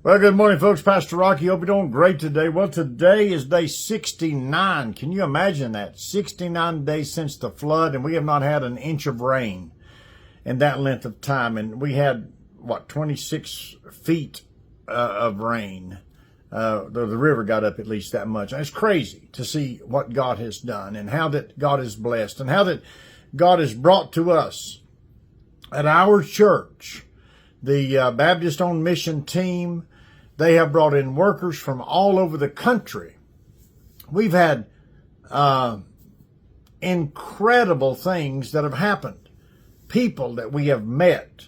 Well, good morning, folks. Pastor Rocky. Hope you're doing great today. Well, today is day 69. Can you imagine that? 69 days since the flood, and we have not had an inch of rain in that length of time. And we had, 26 feet of rain. The river got up at least that much. And it's crazy to see what God has done and how that God is blessed and how that God has brought to us at our church, the Baptist on Mission team. They have brought in workers from all over the country. We've had incredible things that have happened. People that we have met.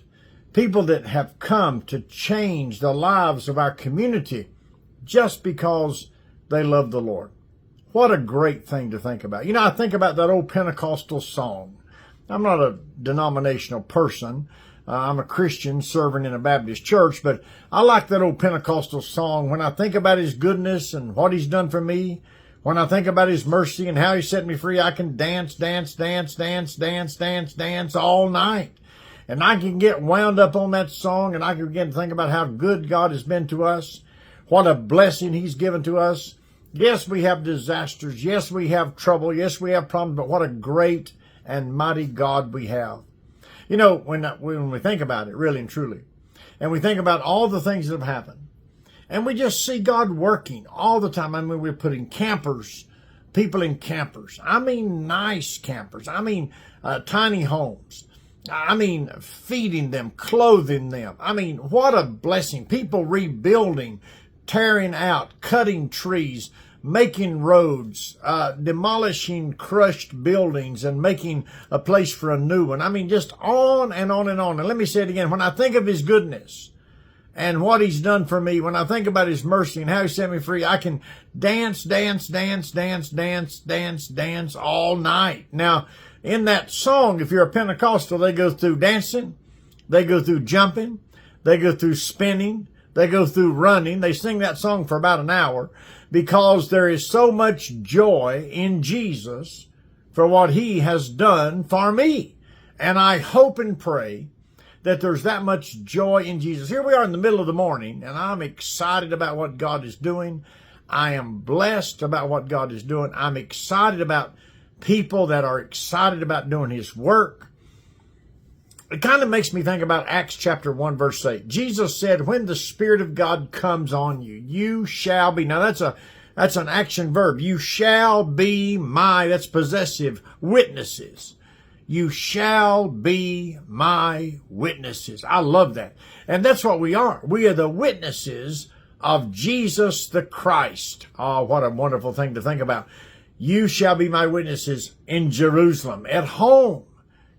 People that have come to change the lives of our community just because they love the Lord. What a great thing to think about. You know, I think about that old Pentecostal song. I'm not a denominational person. I'm a Christian serving in a Baptist church, but I like that old Pentecostal song. When I think about His goodness and what He's done for me, when I think about His mercy and how He set me free, I can dance, dance, dance, dance, dance, dance, dance all night. And I can get wound up on that song, and I can begin to think about how good God has been to us, what a blessing He's given to us. Yes, we have disasters. Yes, we have trouble. Yes, we have problems, but what a great and mighty God we have. You know, when we think about it, really and truly, and we think about all the things that have happened, and we just see God working all the time. I mean, we're putting people in campers. I mean, nice campers. I mean, tiny homes. I mean, feeding them, clothing them. I mean, what a blessing. People rebuilding, tearing out, cutting trees, making roads, demolishing crushed buildings and making a place for a new one. I mean, just on and on and on. And let me say it again. When I think of His goodness and what He's done for me, when I think about His mercy and how He set me free, I can dance, dance, dance, dance, dance, dance, dance all night. Now, in that song, if you're a Pentecostal, they go through dancing, they go through jumping, they go through spinning, they go through running. They sing that song for about an hour because there is so much joy in Jesus for what He has done for me. And I hope and pray that there's that much joy in Jesus. Here we are in the middle of the morning, and I'm excited about what God is doing. I am blessed about what God is doing. I'm excited about people that are excited about doing His work. It kind of makes me think about Acts chapter 1, verse 8. Jesus said, when the Spirit of God comes on you, you shall be. Now that's an action verb. You shall be that's possessive, witnesses. You shall be my witnesses. I love that. And that's what we are. We are the witnesses of Jesus the Christ. Oh, what a wonderful thing to think about. You shall be my witnesses in Jerusalem, at home.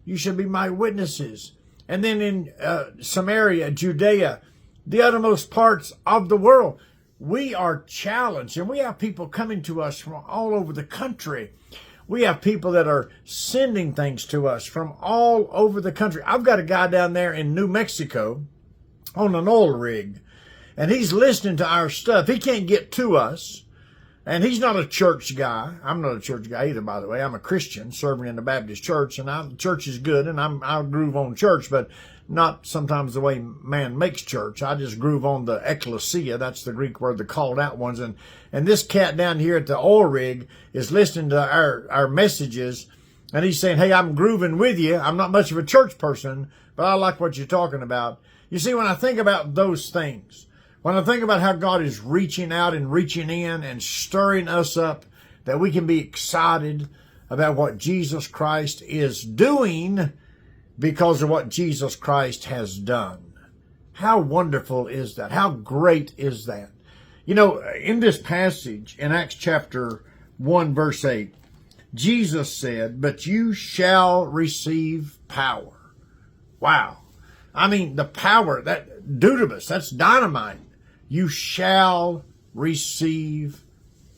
You shall be my witnesses. And then in Samaria, Judea, the uttermost parts of the world, we are challenged. And we have people coming to us from all over the country. We have people that are sending things to us from all over the country. I've got a guy down there in New Mexico on an oil rig, and he's listening to our stuff. He can't get to us. And he's not a church guy. I'm not a church guy either, by the way. I'm a Christian serving in the Baptist church, and church is good, and I groove on church, but not sometimes the way man makes church. I just groove on the ecclesia. That's the Greek word, the called out ones. And this cat down here at the oil rig is listening to our messages, and he's saying, hey, I'm grooving with you. I'm not much of a church person, but I like what you're talking about. You see, when I think about those things, when I think about how God is reaching out and reaching in and stirring us up, that we can be excited about what Jesus Christ is doing because of what Jesus Christ has done. How wonderful is that? How great is that? You know, in this passage in Acts chapter 1, verse 8, Jesus said, but you shall receive power. Wow. I mean, the power, that dunamis, that's dynamite. You shall receive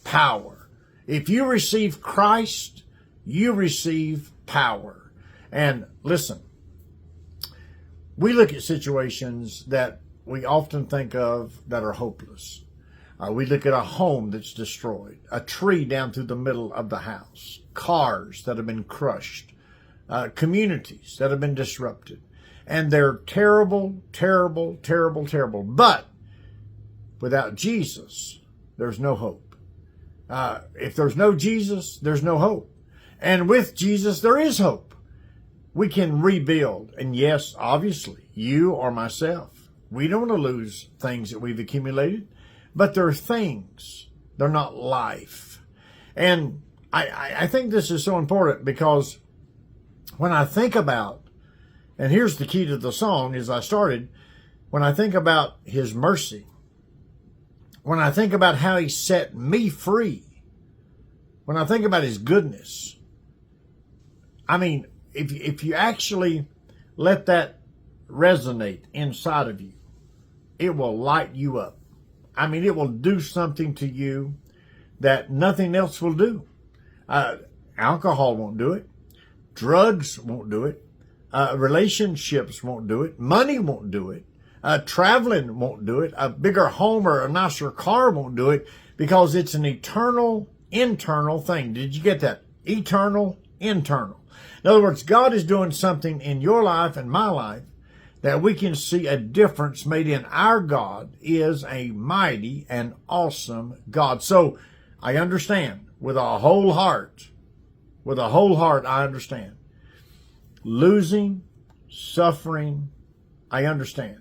power. If you receive Christ, you receive power. And listen, we look at situations that we often think of that are hopeless. We look at a home that's destroyed, a tree down through the middle of the house, cars that have been crushed, communities that have been disrupted. And they're terrible, terrible, terrible, terrible. But Without Jesus, there's no hope. If there's no Jesus, there's no hope. And with Jesus, there is hope. We can rebuild. And yes, obviously, you or myself, we don't want to lose things that we've accumulated, but they're things. They're not life. And I think this is so important because when I think about, and here's the key to the song as I started, when I think about his mercy, when I think about how he set me free, when I think about his goodness, I mean, if you actually let that resonate inside of you, it will light you up. I mean, it will do something to you that nothing else will do. Alcohol won't do it. Drugs won't do it. Relationships won't do it. Money won't do it. Traveling won't do it. A bigger home or a nicer car won't do it because it's an eternal, internal thing. Did you get that? Eternal, internal. In other words, God is doing something in your life and my life that we can see a difference made in. Our God is a mighty and awesome God. So I understand with a whole heart, I understand. Losing, suffering, I understand.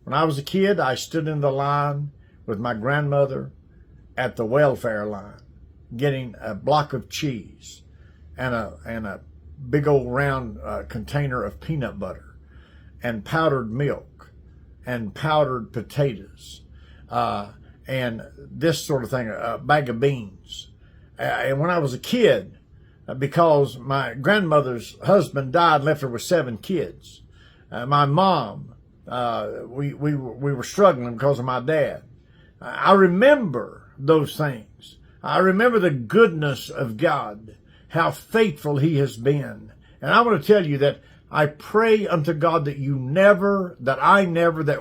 When I was a kid, I stood in the line with my grandmother at the welfare line, getting a block of cheese and a big old round container of peanut butter and powdered milk and powdered potatoes and this sort of thing, a bag of beans. And when I was a kid, because my grandmother's husband died and left her with 7 kids, my mom, we were struggling because of my dad. I remember those things. I remember the goodness of God, how faithful he has been. And I want to tell you that I pray unto God that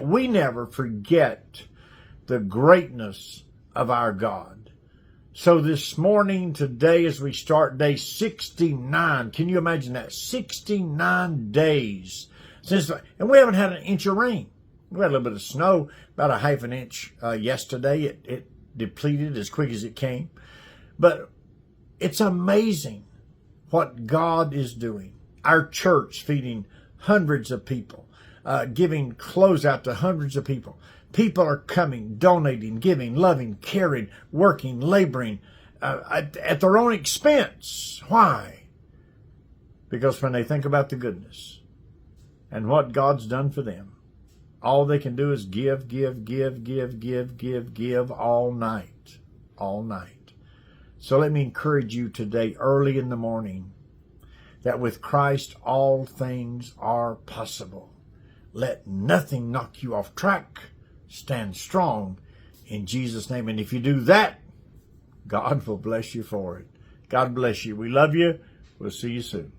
we never forget the greatness of our God. So this morning, today, as we start day 69, can you imagine that? 69 days since, and we haven't had an inch of rain. We had a little bit of snow, about a half an inch yesterday. It depleted as quick as it came. But it's amazing what God is doing. Our church feeding hundreds of people, giving clothes out to hundreds of people. People are coming, donating, giving, loving, caring, working, laboring at their own expense. Why? Because when they think about the goodness and what God's done for them, all they can do is give all night. All night. So let me encourage you today, early in the morning, that with Christ all things are possible. Let nothing knock you off track. Stand strong in Jesus' name. And if you do that, God will bless you for it. God bless you. We love you. We'll see you soon.